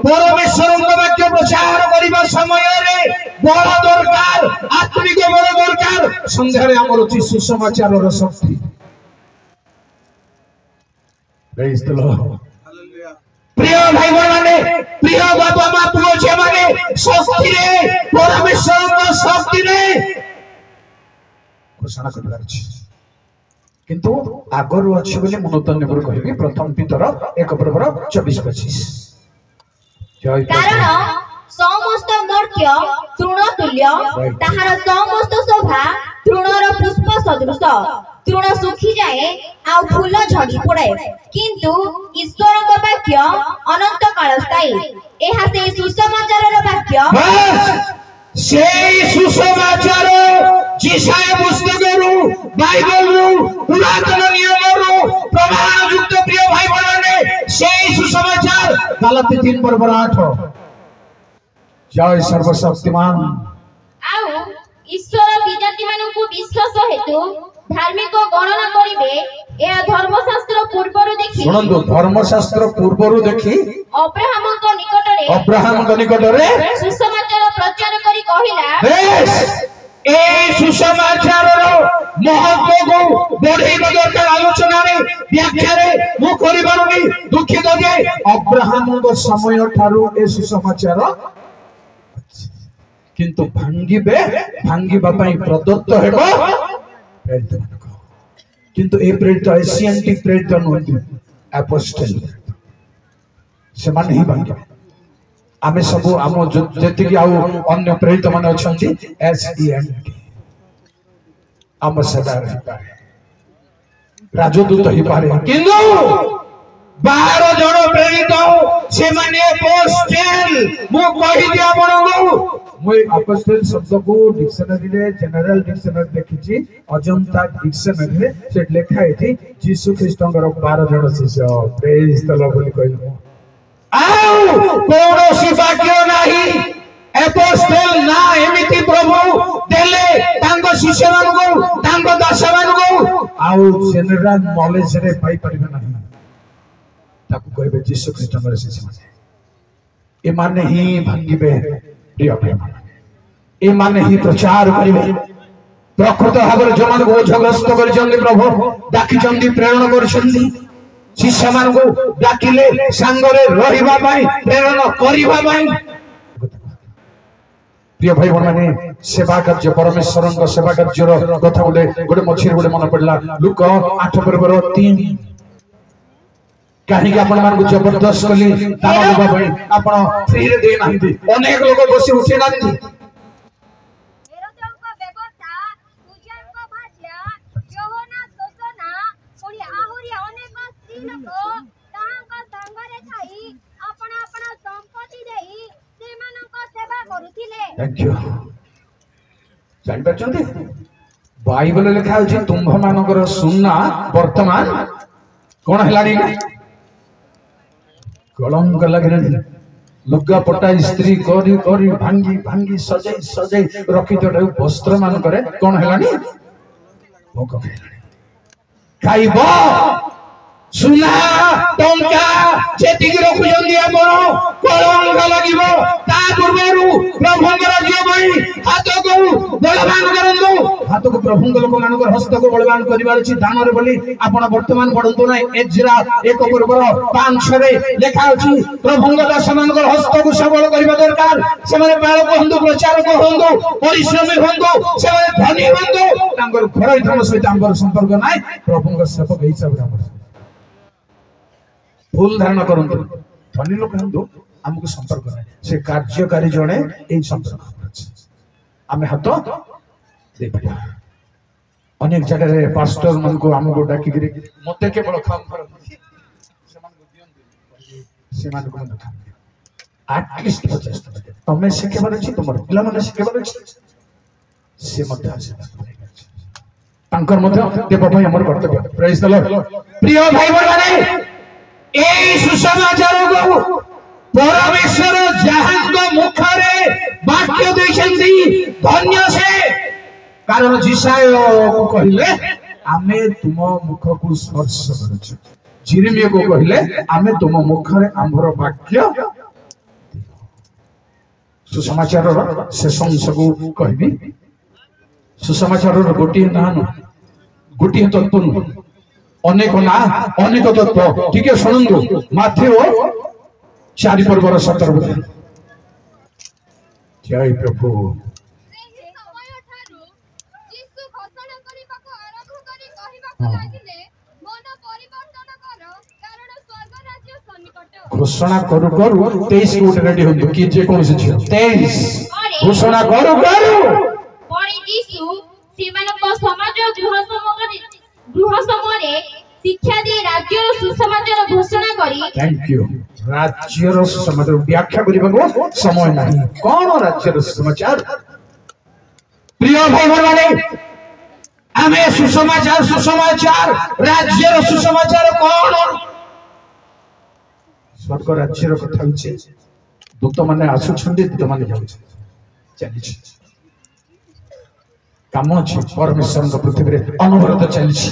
ପରମେଶ୍ୱରଙ୍କ ବାକ୍ୟ ପ୍ରଚାର କରିବା ସମୟରେ ବଳ ଦରକାର, ଆତ୍ମିକ ବଳ ଦରକାର। ସନ୍ଧ୍ୟାରେ ଆମର ଅଛି ସୁସମାଚାରର ଶକ୍ତି। ପ୍ରେଜ୍ ଦ ଲର୍ଡ। প্রিয় ভাই মানে, প্রিয় বাবা মা, পুଅ ଝିଅ ମାନେ ଶକ୍ତିରେ, ପରମେଶ୍ୱରଙ୍କ ଶକ୍ତିରେ ଘୋଷଣା କରିବାର ଅଛି। किंतु आगरु अच्छी बोली मु नूतन नियम कहबी प्रथम पितर 1:24-25 कारण समस्त मर्त्य तृण तुल्य ताहार समस्त शोभा तृणर पुष्प सदृश तृण सुखी जाए आ फूल झड़ी पड़े किंतु ईश्वर का वाक्य अनंत काल स्थायी एहा से सुसमाचारर वाक्य সেই সুসমাচার যিশায় পুস্তকরু বাইবেলরু পুরাতন নিয়মরু প্রমাণযুক্ত প্রিয় ভাই বোনମାନେ সেই সুসমাচার গালাতি 3:8 জয় সর্বশক্তিমান आउ ईश्वर विजाति मानकु विश्वास हेतु धार्मिक गणना करिवे एहा धर्मशास्त्र पूर्वरु देखि শুনନ୍ତୁ ধর্মশাস্ত্র পূর্বরু দেখি अब्राहमक निकटरे अब्राहमଙ୍କ ନିକଟରେ सुसमाचार प्रचार करी कहिला ବେଶ এই সুসমাচারର ମହତ୍ଵକୁ ବଢେଇବା ଦରକାର ଆଲୋଚନାରେ ବ୍ୟାଖ୍ୟାରେ ମୁଁ କରିପାରୁନି ଦୁଃଖିତ ଯେ ଅବ୍ରାହମଙ୍କ ସମୟ ଠାରୁ ଏ ସୁସମାଚାର किंतु भांगिबे भांगिबा पई प्रदत्त हेबो प्रेरित मानक किंतु ए प्रेरित एशियंटिक प्रेरित नोंति अपोस्टल से मान ही भांगिबे आमे सब आम जति कि आउ अन्य प्रेरित माने अछंती एसईएनटी आम सदा रही पारे राजदूत ही पारे किंतु 12 जण प्रेरित से माने अपोस्टल मु कहि दिया आपनको मुई अपोस्टल शब्द को डिक्शनरी रे जनरल डिक्शनरी देखिछि अजंता डिक्शनरी रे से लिखा है यीशु ख्रीष्टंकर 12 जण शिष्य प्रेज द लॉर्ड बोली कहलु आउ कोनोसी वाक्य नाही अपोस्टल ना एमिति प्रभु देले तांको शिष्य मानको तांको दास मानको आउ जनरल नॉलेज रे पाई परिबे नाही ताकू कहबे यीशु ख्रीष्टंकर शिष्य माने ए माने ही भांगिबे प्रिय प्रेम ए माने ही प्रचार करिवे प्रकृत भाବରେ जमान बोझग्रस्त करछन्ती प्रभु डाकिछन्ती प्रेरण करछन्ती शिष्य मानकु डाकिले संगरे रहिबा पई प्रेरण करिबा पई प्रिय भाई माने सेवा कार्य परमेश्वरଙ୍କ सेवा କାର୍ଯ୍ୟର କଥା गोटे मछिर गोटे मन पड़ला लुक 8:3 कहीं आपण मान को जबरदस्त कली दान देबा पई आपण फ्री रे दे नांती अनेक लोग बसी उठे नांती हेरोदेवको व्यवस्था पूजनको भाज्या योहना सोसना पुरी आहुरी अनेक स्त्री लोक ताहांका संगरे थाई अपना अपना संपत्ति देई सेमानଙ୍କ सेवा करूथिले थैंक यू जान पछन्ती बाइबल लिखा अछि तुम्भ मानकर सुन्ना वर्तमान कोन हेलानी कलंक लगे लुगा पटा स्त्री करी करी भांगी भांगी सजै सजै रखी तो वस्त्र मान करे कौन हेलानी भोक खाइबो सुना टंका जेति की रखुजंदी आपण कलंक लागिबो ता पूर्वरु प्रभुंकर राज्य भई हाथ को बलवान करंदो हाथ को प्रभुंक लोक मानकर हस्त को बलवान करिवार छी दान रे बोली आपण वर्तमान पढंतु नै एजरा 1:5 रे लेखा अछि प्रभुंक दास मानकर हस्त को सबल करिबा दरकार से माने बालक हंदु प्रचारक हंदु परिश्रमी हंदु से माने धनी हंदु तांकर घर धर्म सहित आंबर संपर्क नै प्रभुंक सेवक हिसाब रे हमर भूल धारणा करंतु धनी लोक हंदु हमको संपर्क नै से कार्यकारी जणे ए संपर्क अछि आमे हाथ दे परिया अनेक जगह रे पास्टर मन को हमको डाकी गिरी मते केवल काम करंती समान को दियंती समान को मन काम एटलीस्ट 50 टका तमे सिखेबार अछि तमर पिला माने सिखेबार अछि से मते आसे तांकर मते देबा भाई हमर कर्तव्य प्रेज द लॉर्ड प्रिय भाई माने ए सुसमाचार को परमेश्वर जहांको मुखरे वाक्य दैछन्ती धन्य से कारण जिसाय को कहिले आमे तुम मुख को स्पर्श करछ जिरेमिया को कहिले आमे तुम मुखरे आंभर वाक्य सुसमाचार शेष अंश को कहबी सुसमाचार गोटी ना गोटी तत्व अनेक ना अनेक तत्व ठीक है सुनंदु माथेओ 4:17 जय प्रभु ସେହି ସମୟ ଠାରୁ ଯୀଶୁ ଘୋଷଣା କରିବାକୁ ଆରମ୍ଭ କରି କହିବାକୁ ଲାଗିଲେ ମନ ପରିବର୍ତ୍ତନ କର କାରଣ ସ୍ୱର୍ଗ ରାଜ୍ୟ ସନ୍ନିକଟ। ଘୋଷଣା କରୁ କରୁ 23 ଗୋଟେ ରେଡି ହୁଅନ୍ତୁ କି ଯେ କୌଣସି ଝିଅ 23 ଘୋଷଣା କରୁ କରୁ ପରେ ଯୀଶୁ ସେମାନଙ୍କ ସମାଜ ଗୃହ ସମୂହରେ ଶିକ୍ଷା ଦେଇ ରାଜ୍ୟର ସୁସମାଚାର ଘୋଷଣା କରି थैंक यू राज्यर सुसमाचार व्याख्या କରିବାକୁ ସମୟ ନାହିଁ କଣ राज्यर सुसमाचार प्रिय भाई माने ଆମେ ସୁସମାଚାର राज्यर सुसमाचार କଣ स्वर्ग राज्यर କଥା ହେଉଛି ଦୂତ ମାନେ ଆସୁଛନ୍ତି ଦୂତ ମାନେ ଯାଉଛନ୍ତି ଚାଲିଛି କାମ ଅଛି परमेश्वरଙ୍କ ପୃଥିବୀରେ ଅନବରତ ଚାଲିଛି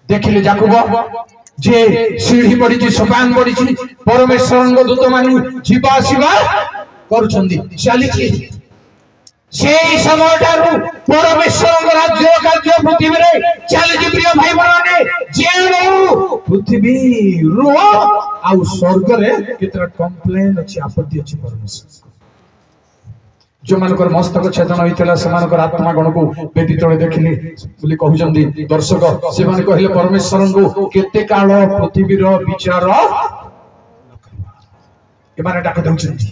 देखिले याकूब जे सीढ़ी पड़ी सोपान पड़ी परमेश्वर दूत मान जीवा आसवा करुछंदी चली से समय परमेश्वर राज्य कार्य पृथ्वी रे चली प्रिय भाई माने जे पृथ्वी रो आ स्वर्ग रे केतरा कंप्लेन अछि आपत्ति अछि परमेश्वर जो मानकर मस्तक छेदन होइतला समानकर आत्मा गण को बेदी तळे देखिले बोली कहउचंदी दर्शक से माने कहिले परमेश्वर को केते काल पृथ्वी रो विचार ए माने डाक दउचंदी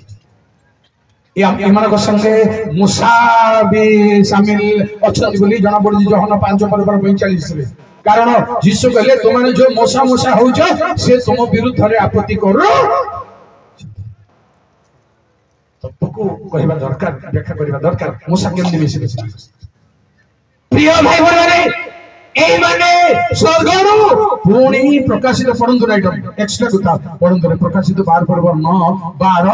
ए मानक संगे मूसा भी शामिल अछंदी बोली जना पड़ी जोहन 5:45 रे कारण यीशु कहले तुम माने जो मूसा होउछ से तुम विरुद्ध रे आपत्ति करो तबको कहबा दरकार व्याख्या करबा दरकार मूसा केमनी बेसी प्रिय भाई माने एई माने स्वर्गरु पुणी प्रकाशित पढंतु राइट एक्स्ट्रा कथा पढंतु प्रकाशित 12:9-12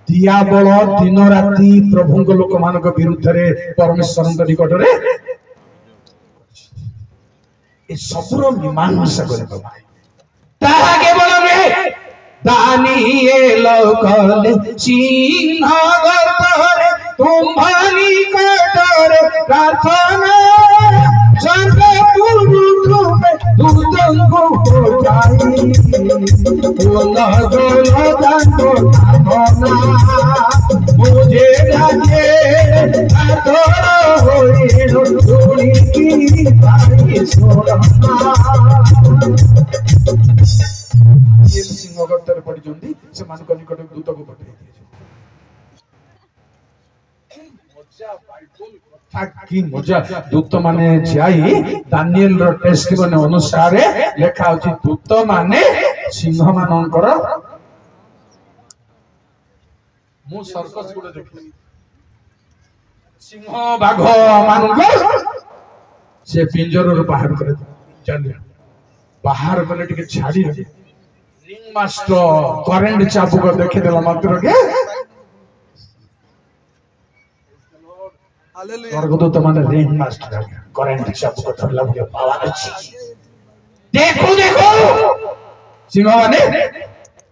दियाबल दिन राति प्रभुଙ୍କ लोक मानक विरुद्ध रे परमेश्वरଙ୍କ निकट रे ए सबरो मीमांसा करबा भाई ताहा केवल रे दानिएल कले सिंह गर्तरे तुम्हारी कटरे प्रार्थना सर्व पुरुषों में दूतों को जाई बोला बोला जानो ना मुझे जाके आदर होई डोली की पाई सोना सिंह गर्तरे पड़ी जंदी से मानक निकट दूत को पठे मजा बाइबल कथा की मजा दूत माने जाई दानिएल रो टेस्टिमनी अनुसार लेखा होची दूत माने सिंह मानकर मु सर्कस गुडे देखि सिंह बाघ मानक से पिंजर रो बाहर करे चल बाहर गले टिके छाड़ी रिंग मास्टर करंट चाबुक देखि देला मात्र के स्वर्गदूत माने रिंग मास्टर करंट चाबुक धरला बोले पावर अछि देखो देखो सिंह माने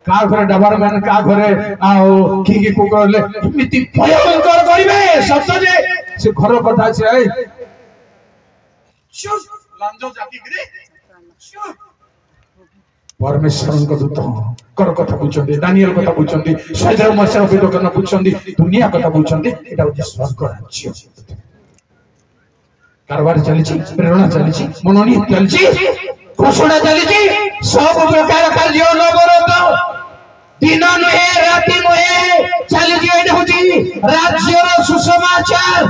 का घरे डबर मैन का घरे आओ की को करले इमिति भयंकर करिवे सत्य जे से घर कथा छै चुप लांजो जाति गिरे चुप परमेश्वर को दूत कर कथा बुझंदी दानिएल कथा बुझंदी सैदर मसर विद करना बुझंदी दुनिया कथा बुझंदी एटा होची स्वर्ग राज्य कारबार चलीची प्रेरणा चलीची मनोनी चलीची घोषणा चलीची सब प्रकार कार्य नवरत दिन नुहे राति नुहे चलीची एटा होची राज्यर सुसमाचार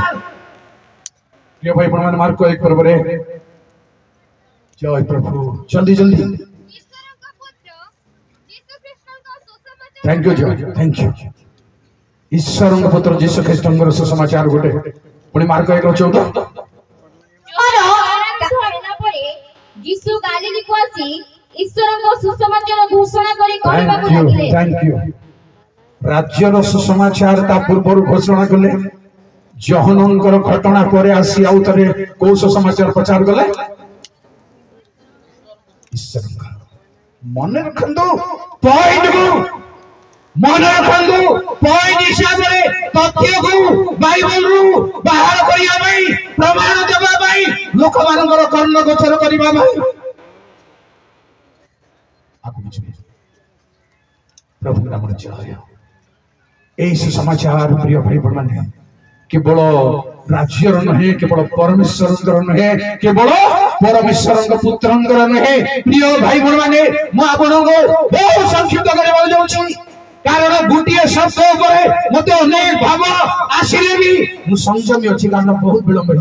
प्रिय भाई बहन मार्को 1 पर बरे जय प्रभु जल्दी जल्दी थैंक यू थैंक यू ईश्वर पुत्र जीसु ख्रीस्ट सुसमाचार गोटे पुणी मार्क 1:14 यीशु गालीली को आसी ईश्वर सुसमाचार घोषणा करी कहबाकू लागिले थैंक यू राज्यर सुसमाचार ता पूर्व घोषणा कले जहनंकर घटना परे आसी आउतरे को सुसमाचार प्रचार कले ईश्वर मन रखंदो पॉइंट को मन रखंदु पॉइंट हिसाब रे तथ्य को बाइबल रु बाहर करिया भाई प्रमाण देबा भाई लोक मानकर कर्ण गोचर करिबा भाई आपको बुझिबे प्रभु नाम जय एई सुसमाचार प्रिय भाई बहन माने केवल राज्यर नुहे केवल परमेश्वर नुहे केवल परमेश्वर पुत्र नुहे प्रिय भाई बहन माने बहुत संक्षिप्त कारण गोटे शब्द मत अनेक भाव आसिले भी संयमी अच्छी कारण बहुत विलंब हो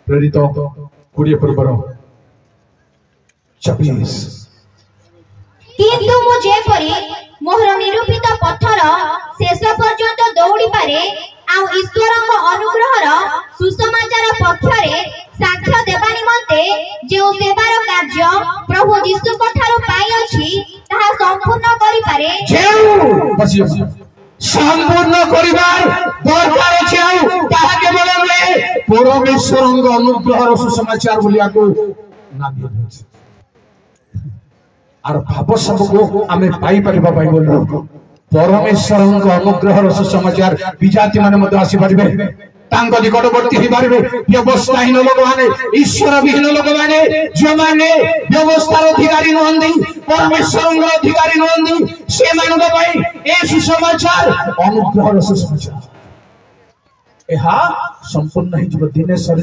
प्रेरित 20 पर्वर 24 किंतु मु जेपरी मोहर निरूपित पथर शेष पर्यंत दौड़ी पारे आउ ईश्वरଙ୍କ अनुग्रहर सुसमाचार पक्षरे साक्ष्य देबा निमंते जे सेवार कार्य प्रभु यीशुଙ୍କ ठारो पाई अछि ताहा संपूर्ण करि पारे संपूर्ण करिबार दरकार अछि आउ ताहा केवल परमेश्वरଙ୍କ अनुग्रहर सुसमाचार बोलिया को ना दियो आर भाव सबको आमे पाई परिबा बाइबल परमेश्वर अनुग्रहर सुसमाचार विजाति माने मध्य आसी पारिबे तांको निकटवर्ती होई पारिबे व्यवस्थाहीन लोक माने ईश्वर विहीन लोक माने जो माने व्यवस्थार अधिकारी नहंदी परमेश्वरर अधिकारी नहंदी से मानव पई ए सुसमाचार अनुग्रहर सुसमाचार एहा संपूर्ण ही जीव दिने सरी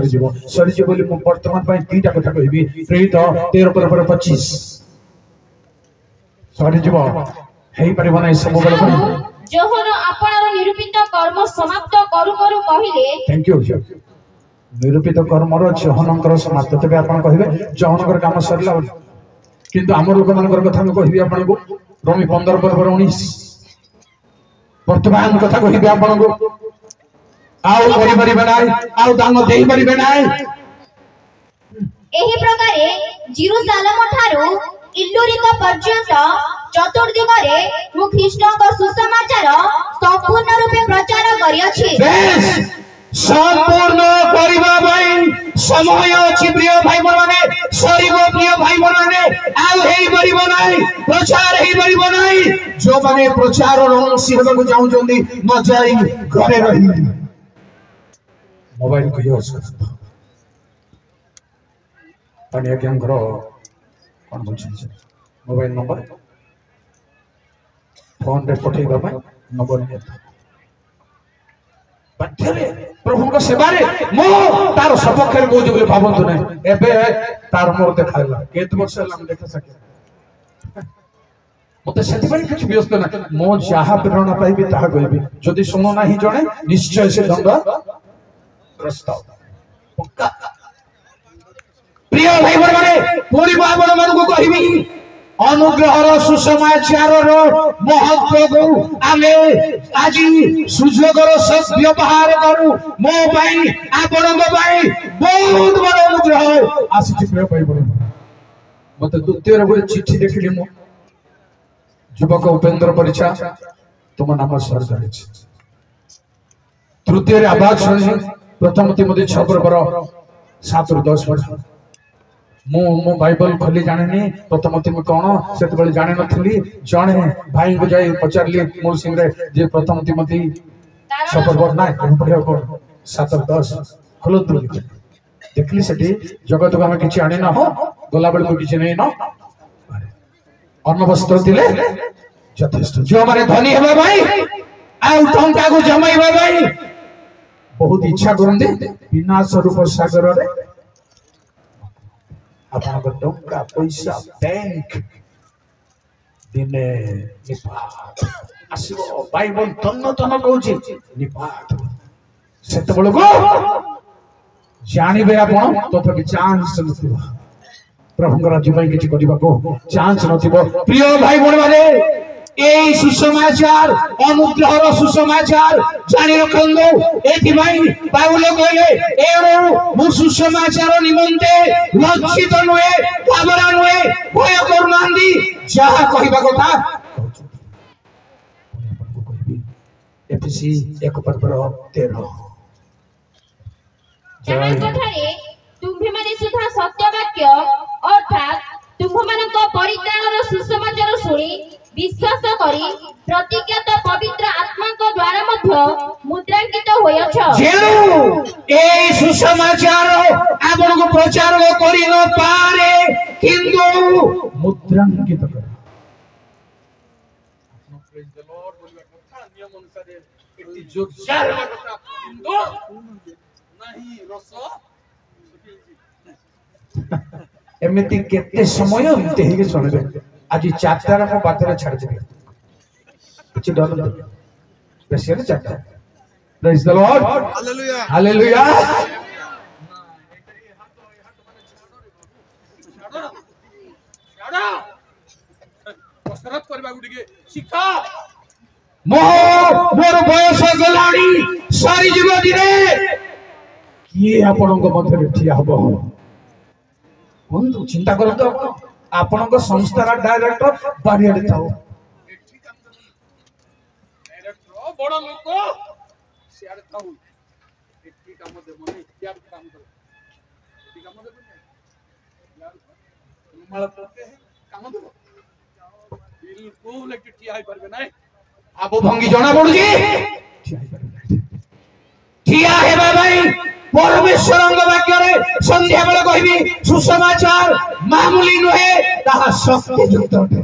जीव बोली मु वर्तमान पई तीटा कथा कहबी प्रेरित 13 25 सरी जीव हेई परिबो नै सब बेले ଆଉ ଯୋହନ ଆପଣାର ନିରୂପିତ କର୍ମ ସମାପ୍ତ କରୁ କରୁ କହିଲେ थैंक यू निरूपित कर्मर जहनकर समाप्त तबे आपण कहिबे जहनकर काम सरला किंतु हमर लोक मानकर कथा हम कहिबी आपण को रोमी 15 पर्व 19 वर्तमान कथा कहिबी आपण को आउ करि परिबे नै आउ दान देई परिबे नै एही प्रकारे जेरूसालेम ठारू इल्लुरिक पर्यंत चतुर्दिगरे मु ख्रीष्टଙ୍କ सुसमाचार संपूर्ण रूपे प्रचार करियछि संपूर्ण करिबा भाई समय अछि प्रिय भाई माने सरीबो प्रिय भाई माने आउ हेई परिबो नै प्रचार हेई परिबो नै जो माने प्रचार रंसी हेबा को जाउ जंदी न जाई घरे रही मोबाइल को यूज कर पानी के घर कौन बोल मोबाइल नंबर फोन रे पठेई बाबा नंबर नहीं बाध्यरे प्रभु को सेवा रे मो तार सपक्ष रे बोझ बोले भाबंतु नै एबे तार मोर देखाइला केत वर्ष हम देखा सके मते सेति पई किछ व्यस्त ना मो जहा प्रेरणा पाइबी ताहा कहबी जदि सुनो नाही जणे निश्चय से दंड प्रस्ताव पक्का प्रिय भाई माने पूरी बाबन मन को कहबी अनुग्रहर सुसमाचार महत्व को आमे आज सुजोगर सद्व्यवहार करू मो भाई आपण भाई बहुत बड़ अनुग्रह आसी प्रिय भाई बड़ मते द्वितीय रे चिट्ठी देखली मो युवक उपेंद्र परिचा तुम नाम स्वर्ग रे तृतीय रे आवाज सुनी प्रथम तिमोथी 6:7 ରୁ 10 वर्ष मो बाइबल खोली जाने प्रथम तिमोथी कौन से जाने नथली जणे भाई को जाई पचारली मूल सिंह रे जे प्रथम तिमोथी 6:9 ना पढ़ियो को 7:10 खोलत देखली सेठी जगत को हम किछि आनी ना हो गोला बेल को किछि नै न अन्न वस्त्र दिले यथेष्ट जो माने धनी हेबा भाई आ टंका को जमाइबा भाई बहुत इच्छा करंदे विनाश रूप सागर रे आपन को टंका पैसा बैंक दिने निपात आसीबो बाइबल तन्न तन्न कहूची निपात सेत बळ को जानिबे आपन तथापि चांस नथिबो प्रभुଙ୍କ राज्य ପାଇଁ କିଛି କରିବାକୁ ଚାନ୍ସ ନଥିବ ପ୍ରିୟ ଭାଇ ଭଉଣୀ ମାନେ এই সুসমাচার অনুগ্রহর সুসমাচার জানি রখন্দো এথিমাই পাউল কইলে এরো মু সুসমাচার নিমন্তে লজ্জিত নহে কাবরা নহে ভয় করুনান্দি যাহা কহিবা কথা এফএসি 1:13 ଏହାଙ୍କଠାରେ ତୁମ୍ଭେମାନେ ସୁଦ୍ଧା ସତ୍ୟ ବାକ୍ୟ ଅର୍ଥାତ୍ ତୁମ୍ଭମାନଙ୍କ ପରିତ୍ରାଣର ସୁସମାଚାର ଶୁଣି विश्वास करी प्रतिज्ञात पवित्र आत्मा को द्वारा मध्य मुद्रांकित होयछ जेनु ए सुसमाचार आपन को प्रचार करि न पारे किंतु मुद्रांकित कर प्रेज द लॉर्ड बोलवा कथा नियम अनुसार एटी जोरदार हेबा कथा किंतु नहीं रस एमिति केते समय एमिति हेगे सुनबे आज 4टा रा बातरे छाड़ देबे कुछ डर नहीं स्पेशल 4टा praise the Lord hallelujah hallelujah कसरत करबा गुडी के शिखा मोर बयस गलाणी सारी जीवन रे किए आपनक मध्य ठिया हबो बंधु चिंता करतो आपनक संस्थार डायरेक्टर बारियाडे थाओ एठी काम कर डायरेक्टर बड़ लोक शेयर थाउ एठी काम दे मने यार काम कर एठी काम दे यार रुमाल पके काम दे बिल्कुल एक ठिया आइ परबे नै आबो भंगी जणा पडुजी ठिया हेबा भाई परमेश्वरंग वाक्य रे संध्या बेले कहबी सुसमाचार मामूली नहे ताहा शक्ति युक्त अटे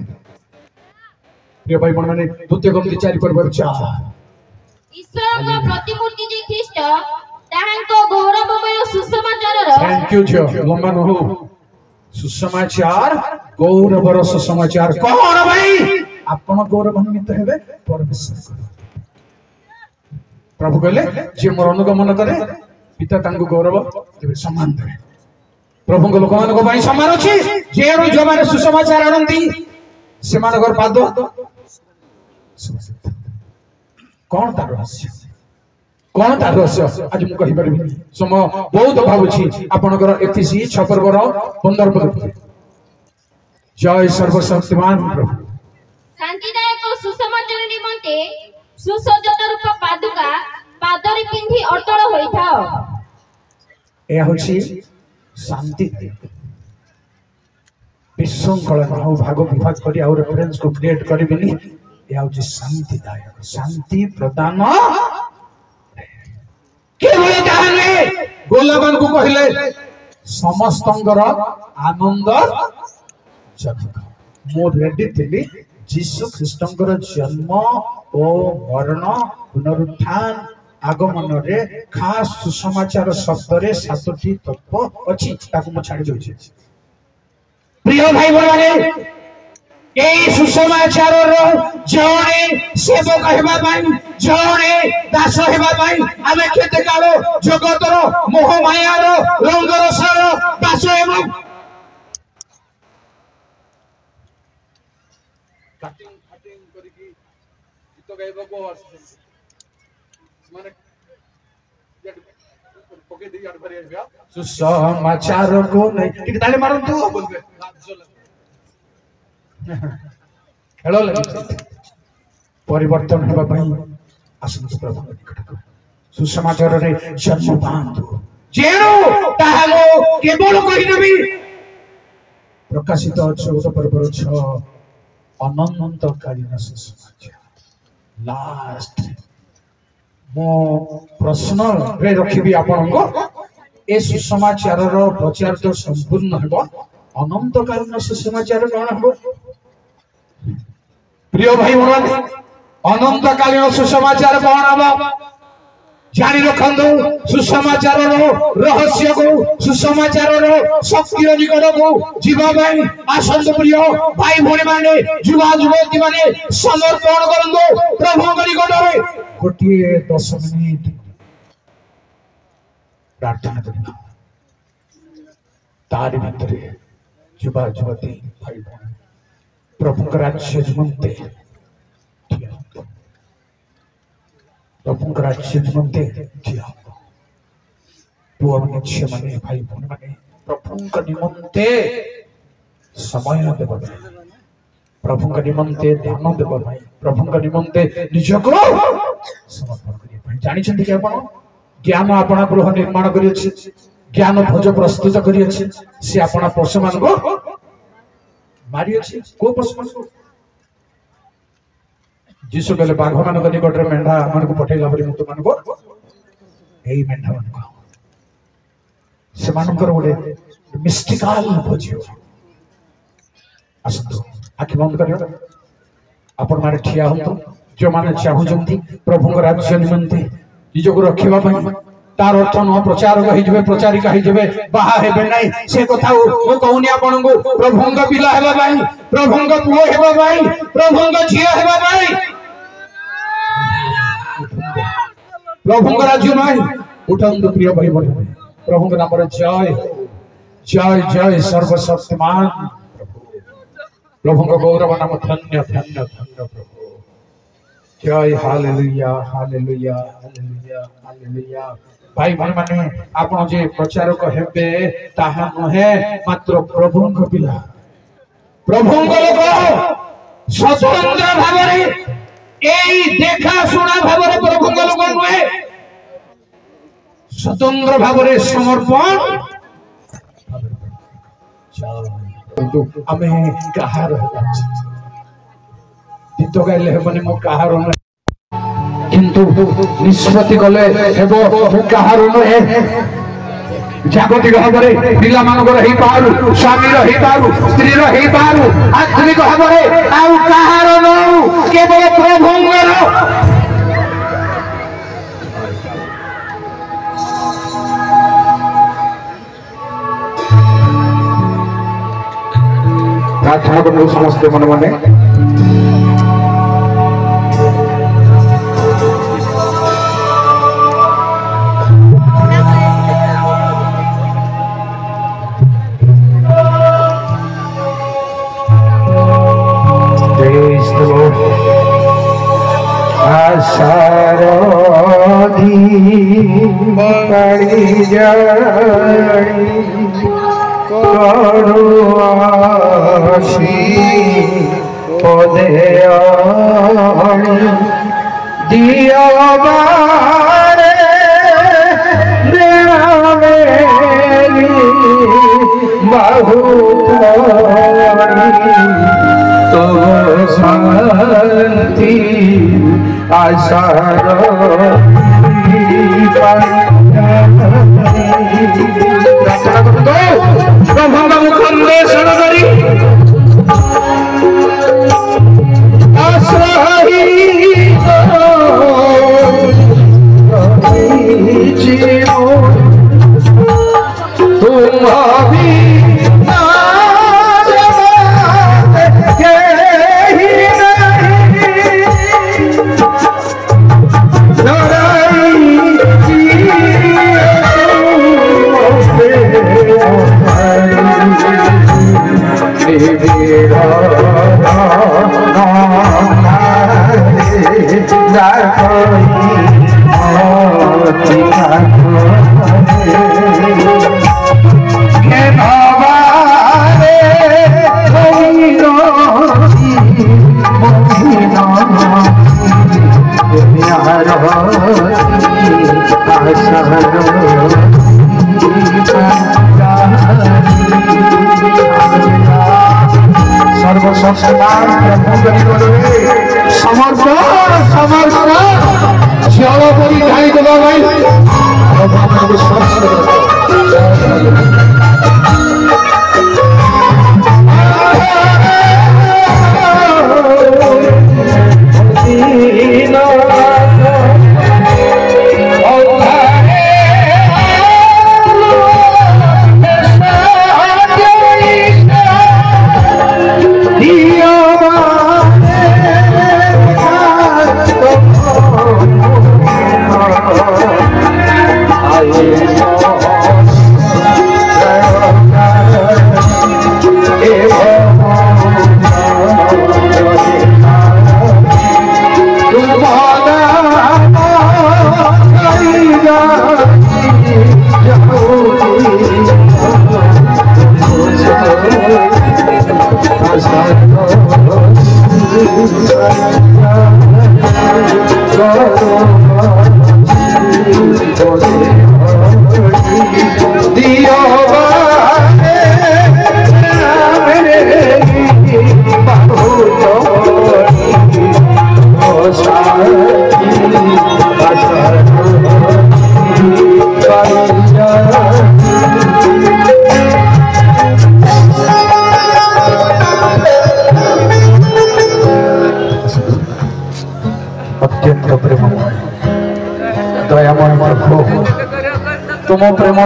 प्रिय भाई मन माने द्वितीय कमति 4 पर वर्षा ईश्वरଙ୍କ ପ୍ରତିମୂର୍ତ୍ତି ଯେ ଖ୍ରୀଷ୍ଟ ତାହାଙ୍କ ଗୌରବମୟ ସୁସମାଚାରର थैंक यू जो लंबा न हो सुसमाचार गौरवर सुसमाचार कौन भाई आपण गौरवान्वित हेबे परमेश्वर को प्रभु कहले जे मोर अनुगमन करे पिता तांको गौरव देबे सम्मान देबे प्रभु को लोक मान को भाई सम्मान अछि जे रो जमाने सुसमाचार आनंदी सेमानकर पाद कौन तार रहस्य कौन तार रहस्य आज मु कहि परबी समय बहुत अभाव अछि आपनकर एफिसी 6 पर्वर 15 पद जय सर्वशक्तिमान प्रभु ଶାନ୍ତିଦାୟକ ସୁସମାଚାର ନିମନ୍ତେ ସୁସଜ୍ଜିତ ରୂପ ପାଦୁକା ପାଦରେ ପିନ୍ଧି ଅଟଳ ହୋଇଥାଅ ए होछि शांति विशृंखला न हो भाग विभाग करी और रेफरेंस को क्रिएट करिबेनी ए होछि शांतिदायक शांति प्रदान के होय ताहले गोलाबान को कहिले समस्तंगर आनंद जनक मो रेडी थिली जीसु ख्रीष्टंकर जन्म ओ मरण पुनरुत्थान आगमन रे खास सुसमाचार शब्द रे 7टी तत्व अछि ताकू म छाडी दोछि प्रिय भाई बहने ए सुसमाचार रो जणे सेवक हेबा पाई जणे दास हेबा पाई आमे केते कालो जगत रो मोह माया रो रंग रसर दास हेबो कटिंग करी की गीत गाइबा को माने पके दे यार भरे आइबा सुसमाचार को नहीं ठीक ताले मारन तू बोलबे राज्य हेलो लगी परिवर्तन हेबा पई आसन प्रभु निकट सुसमाचार रे जन्म बांधु जेरो ताहालो केवल कहि नबी प्रकाशित 14 पर्वर 6 अनंत कालीन सुसमाचार लास्ट मो प्रश्न रे रखिबी आपनको ए सुसमाचार रो प्रचार तो संपूर्ण हेबो अनंत कालीन सुसमाचार कोन हेबो प्रिय भाई बहन अनंत कालीन सुसमाचार कोन हेबो जानि रखंदो सुसमाचार रो रहस्य को सुसमाचार रो शक्ति रो निकट को जीवा भाई आसंत प्रिय भाई भणी माने युवा युवती माने समर्पण करंदो प्रभु को निकट रे गोटिए 10 मिनिट प्रार्थना करना तारि भितरे युवा युवती भाई भणी प्रभु का राज्य निमंते प्रभु का राज्य निमंते किया पुआ माने झिया माने भाई भणी माने प्रभु का निमंते समय देबो प्रभु का निमंते ध्यान देबो भाई प्रभु का निमंते निज को समर्पण करिए भाई जानि छथि कि आपण ज्ञान आपना गृह निर्माण करिए छी ज्ञान भोज प्रस्तुत करिए छी से आपना पशु मान को मारिए छी को पशु मान को जीसु कहले बाघ मान को निकट रे मेंढा मान को पठेला परि मुक्त मान को एई मेंढा मान को से मानकर ओडे मिस्टिकल भोजियो असतो आखि बंद करियो आपण मारे ठिया होतो जो माने चाहूचंती प्रभु राज्य निमंते निजको रखिबा पई तार अर्थ न प्रचारक होइजबे प्रचारिका होइजबे बाहा हेबे नै से कथा मो कहूनी आपनको प्रभुंग पिला हेबा पई प्रभुंग पुओ हेबा पई प्रभुंग झिया हेबा पई प्रभुंग राज्य नै उठंतु प्रिय भाई बहन प्रभुंग नाम रे जय जय जय सर्वशक्तिमान प्रभुंग गौरव नाम धन्य धन्य धन्य प्रभु जय हालेलुया हालेलुया हालेलुया हालेलुया भाई भाई माने आपण जे प्रचारक हेबे ताहा नहे मात्र प्रभुंग पिला प्रभुंग लोक स्वतंत्र भाबरे एई देखा सुना भाबरे प्रभुंग लोक नहे स्वतंत्र भाबरे समर्पण तो आमे कहार गीत गाइले हेबनी मो कहार किंतु निष्पत्ति कले हेबो मो कहार नहे जागतिक भाबरे पिला मानकर हेई पारु स्वामी रो हेई पारु स्त्री रो हेई पारु आत्मिक भाबरे आउ कहार न केवल प्रभुंगर प्रार्थना करो समस्त मन मने आशारधी पड़ी जाई करुआशी पदे दिया बारे मेरी बहुत तो शांति आशार प्रभुंग मुखंदे शरणरी आश्रही तुम भी समर्पण समर्पण जल परी ढाई देवा भाई अत्यंत प्रेममय दयामय प्रभु तुम प्रेम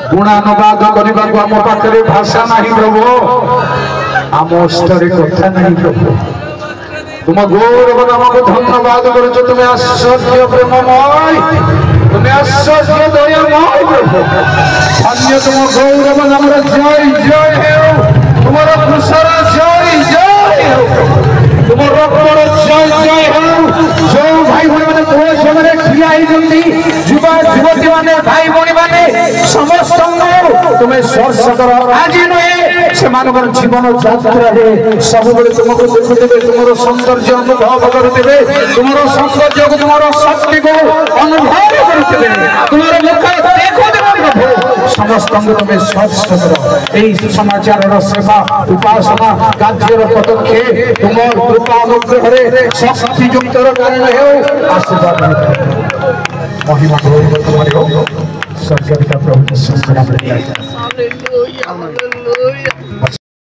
गुणानुवाद करने को आम पाखे भाषा नहीं प्रभु आम स्तरे कथा नहीं प्रभु तुम गौरव नाम को धन्यवाद कर तुम्हें आश्चर्य प्रेममय तुम्हें आश्चर्य दयामय प्रभु धन्य तुम गौरव नाम जय जय हो तुम्हारा खुशरा जय जय हो तुम रक्तर जय जय हो जो भाई भाई मैंने पुओ झिओ ठिया युवा युवती मैंने भाई भाई मैंने समस्त तुम्हें स्पर्श कर आज नुहे से जीवन यात्रा सब तुमको देखुवे तुम सौंदर्य अनुभव करुवे तुम सौंदर्य को तुम शक्ति को अनुभव करुवे तुम मुख देखुवे प्रभु समस्त तुम्हें स्पर्श कर यही समाचार सेवा उपासना कार्यर पदक्षेप तुम कृपा अनुग्रह शक्ति युक्तर कारण हो आशीर्वाद महिमा गौरव तुम्हारे हो स्वर्ग पिता प्रभु यीशु नाम में